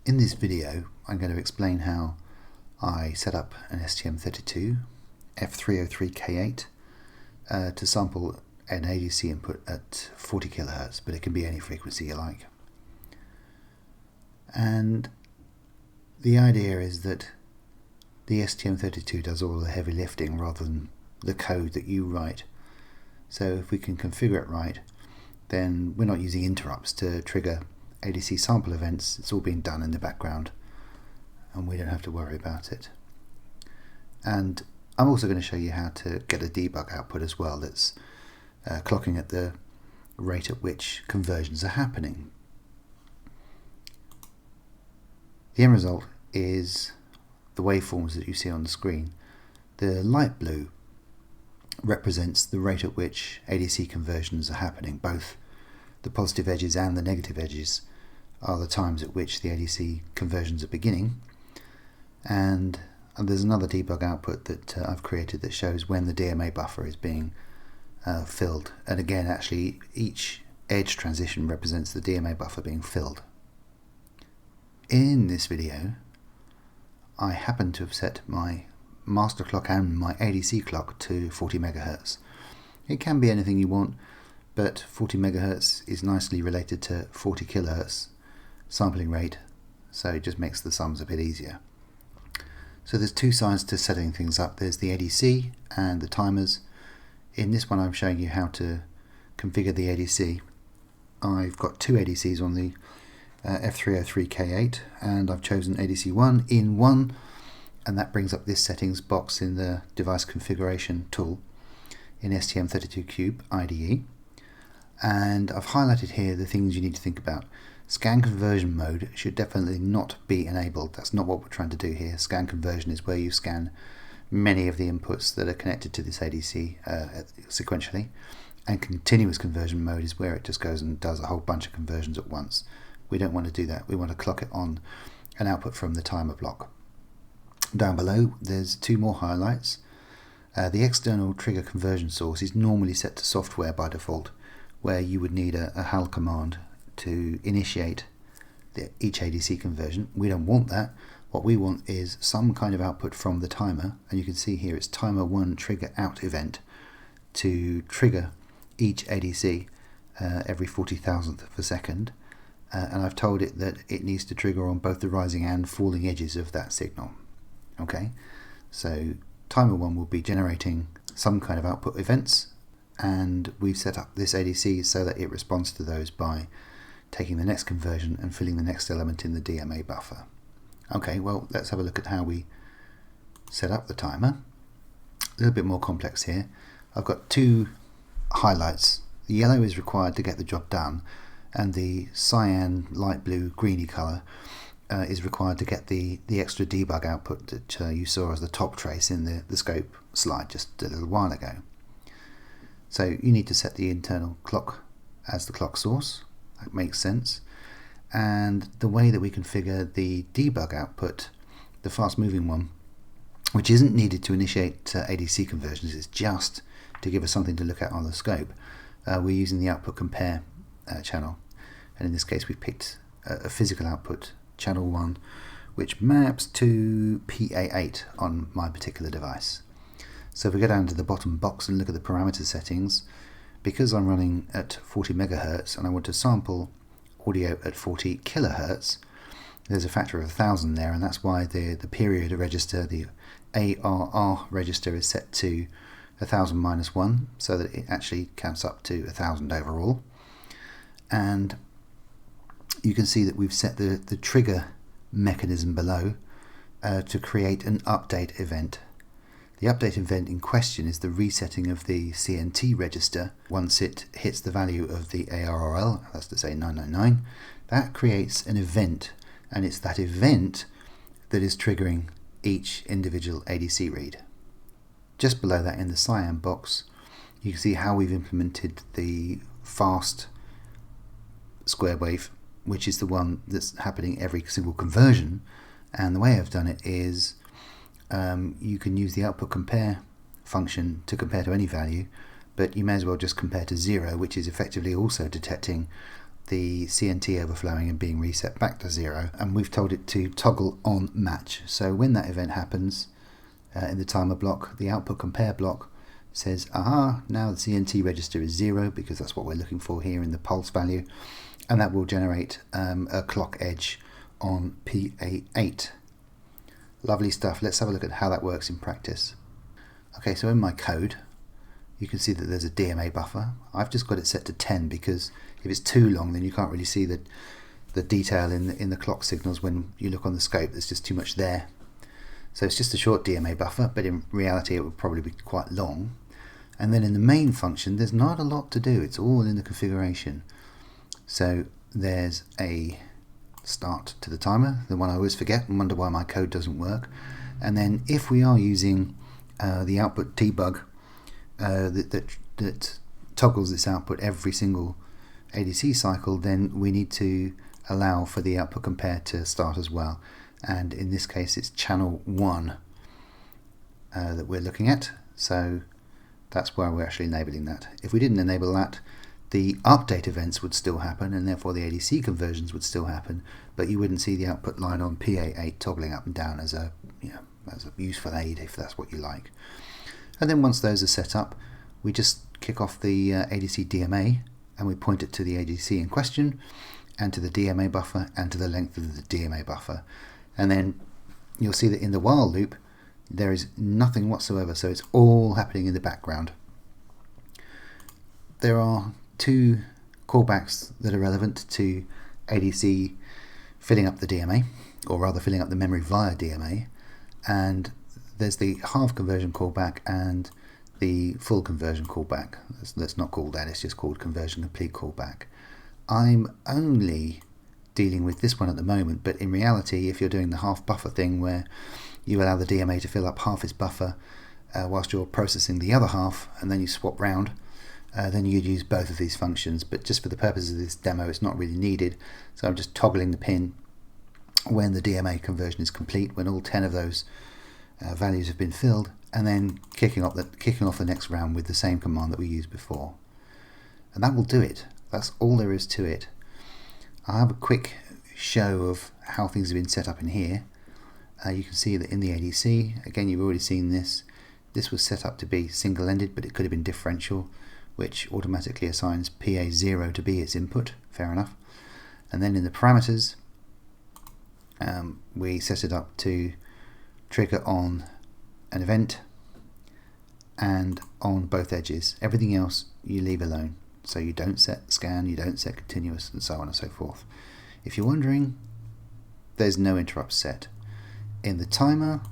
In this video, I'm going to explain how I set up an STM32 F303K8 to sample an ADC input at 40 kHz, but it can be any frequency you like. And the idea is that the STM32 does all the heavy lifting rather than the code that you write. So if we can configure it right, then we're not using interrupts to trigger ADC sample events. It's all being done in the background and we don't have to worry about it. And I'm also going to show you how to get a debug output as well that's clocking at the rate at which conversions are happening. The end result is the waveforms that you see on the screen. The light blue represents the rate at which ADC conversions are happening. Both the positive edges and the negative edges are the times at which the ADC conversions are beginning. And there's another debug output that I've created that shows when the DMA buffer is being filled. And again, actually, each edge transition represents the DMA buffer being filled. In this video, I happen to have set my master clock and my ADC clock to 40 MHz. It can be anything you want, but 40 MHz is nicely related to 40 kHz sampling rate, so it just makes the sums a bit easier. So there's two sides to setting things up. There's the ADC and the timers. In this one I'm showing you how to configure the ADC. I've got two ADCs on the F303K8 and I've chosen ADC 1 in 1, and that brings up this settings box in the device configuration tool in STM32 IDE. And I've highlighted here the things you need to think about. Scan conversion mode should definitely not be enabled. That's not what we're trying to do here. Scan conversion is where you scan many of the inputs that are connected to this ADC sequentially, and continuous conversion mode is where it just goes and does a whole bunch of conversions at once. We don't want to do that. We want to clock it on an output from the timer block. Down below there's two more highlights. The external trigger conversion source is normally set to software by default, where you would need a HAL command to initiate each ADC conversion. We don't want that. What we want is some kind of output from the timer, and you can see here it's timer 1 trigger out event to trigger each ADC every 40,000th of a second, and I've told it that it needs to trigger on both the rising and falling edges of that signal. Okay, so timer 1 will be generating some kind of output events, and we've set up this ADC so that it responds to those by taking the next conversion and filling the next element in the DMA buffer. Okay, well, let's have a look at how we set up the timer. A little bit more complex here. I've got two highlights. The yellow is required to get the job done, and the cyan, light blue, greeny colour is required to get the extra debug output that you saw as the top trace in the scope slide just a little while ago. So you need to set the internal clock as the clock source. That makes sense. And the way that we configure the debug output, the fast moving one, which isn't needed to initiate ADC conversions, it's just to give us something to look at on the scope. We're using the output compare channel, and in this case we've picked a physical output, channel 1, which maps to PA8 on my particular device. So if we go down to the bottom box and look at the parameter settings, because I'm running at 40 MHz and I want to sample audio at 40 kHz, there's a factor of 1000 there, and that's why the period register, the ARR register, is set to 1000 minus 1, so that it actually counts up to 1000 overall. And you can see that we've set the trigger mechanism below to create an update event. The update event in question is the resetting of the CNT register. Once it hits the value of the ARRL, that's to say 999, that creates an event, and it's that event that is triggering each individual ADC read. Just below that in the cyan box, you can see how we've implemented the fast square wave, which is the one that's happening every single conversion. And the way I've done it is you can use the output compare function to compare to any value, but you may as well just compare to 0, which is effectively also detecting the CNT overflowing and being reset back to 0, and we've told it to toggle on match. So when that event happens in the timer block, the output compare block says, aha, now the CNT register is 0, because that's what we're looking for here in the pulse value, and that will generate a clock edge on PA8. Lovely stuff. Let's have a look at how that works in practice. Okay, so in my code you can see that there's a DMA buffer. I've just got it set to 10 because if it's too long then you can't really see the detail in the clock signals when you look on the scope. There's just too much there. So it's just a short DMA buffer, but in reality it would probably be quite long. And then in the main function there's not a lot to do, it's all in the configuration. So there's a start to the timer, the one I always forget and wonder why my code doesn't work. And then if we are using the output debug that toggles this output every single ADC cycle, then we need to allow for the output compare to start as well. And in this case it's channel 1 that we're looking at, so that's why we're actually enabling that. If we didn't enable that, the update events would still happen and therefore the ADC conversions would still happen, but you wouldn't see the output line on PA8 toggling up and down as a, as a useful aid if that's what you like. And then once those are set up, we just kick off the ADC DMA and we point it to the ADC in question and to the DMA buffer and to the length of the DMA buffer. And then you'll see that in the while loop there is nothing whatsoever, so it's all happening in the background. There are 2 callbacks that are relevant to ADC filling up the DMA, or rather filling up the memory via DMA, and there's the half conversion callback and the full conversion callback. Let's not call that, it's just called conversion complete callback. I'm only dealing with this one at the moment, but in reality if you're doing the half buffer thing where you allow the DMA to fill up half its buffer whilst you're processing the other half and then you swap round, then you'd use both of these functions, but just for the purposes of this demo it's not really needed. So I'm just toggling the pin when the DMA conversion is complete, when all 10 of those values have been filled, and then kicking off the next round with the same command that we used before. And that will do it. That's all there is to it. I'll have a quick show of how things have been set up in here. You can see that in the ADC, again you've already seen this, this was set up to be single-ended, but it could have been differential, which automatically assigns PA0 to be its input, fair enough. And then in the parameters, we set it up to trigger on an event and on both edges. Everything else you leave alone. So you don't set scan, you don't set continuous, and so on and so forth. If you're wondering, there's no interrupts set. In the timer,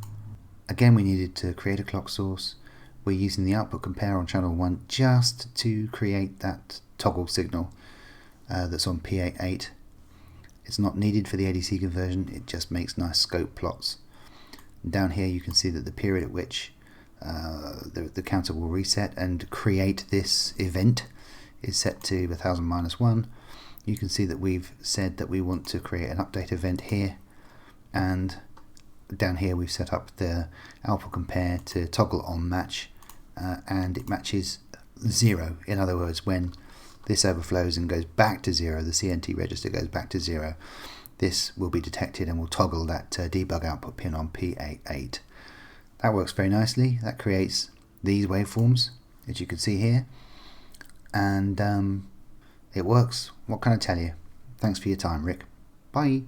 again we needed to create a clock source. We're using the output compare on channel 1 just to create that toggle signal that's on PA8. It's not needed for the ADC conversion, it just makes nice scope plots. And down here you can see that the period at which the counter will reset and create this event is set to 1000-1. You can see that we've said that we want to create an update event here, and down here we've set up the output compare to toggle on match, and it matches 0. In other words, when this overflows and goes back to 0, the CNT register goes back to 0, this will be detected and will toggle that debug output pin on PA8. That works very nicely. That creates these waveforms, as you can see here, and it works. What can I tell you? Thanks for your time, Rick. Bye.